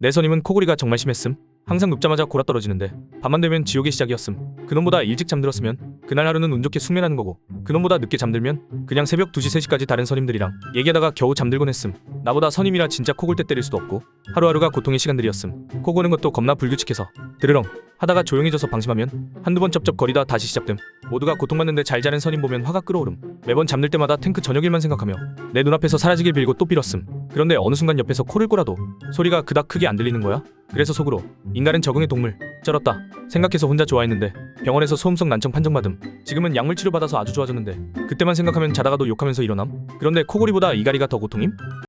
내 선임은 코골이가 정말 심했음. 항상 눕자마자 골아 떨어지는데 밤만 되면 지옥의 시작이었음. 그놈보다 일찍 잠들었으면 그날 하루는 운 좋게 숙면하는 거고, 그놈보다 늦게 잠들면 그냥 새벽 2시 3시까지 다른 선임들이랑 얘기하다가 겨우 잠들곤 했음. 나보다 선임이라 진짜 코 골 때 때릴 수도 없고 하루하루가 고통의 시간들이었음. 코 고는 것도 겁나 불규칙해서 드르렁 하다가 조용해져서 방심하면 한두 번 쩝쩝거리다 다시 시작됨. 모두가 고통받는데 잘 자는 선임 보면 화가 끓어오름. 매번 잠들 때마다 탱크 저녁 일만 생각하며 내 눈앞에서 사라지길 빌고 또 빌었음. 그런데 어느 순간 옆에서 코를 꼬라도 소리가 그닥 크게 안 들리는 거야. 그래서 속으로 인간은 적응의 동물 쩔었다 생각해서 혼자 좋아했는데 병원에서 소음성 난청 판정받음. 지금은 약물 치료 받아서 아주 좋아졌는데 그때만 생각하면 자다가도 욕하면서 일어남. 그런데 코골이보다 이갈이가 더 고통임?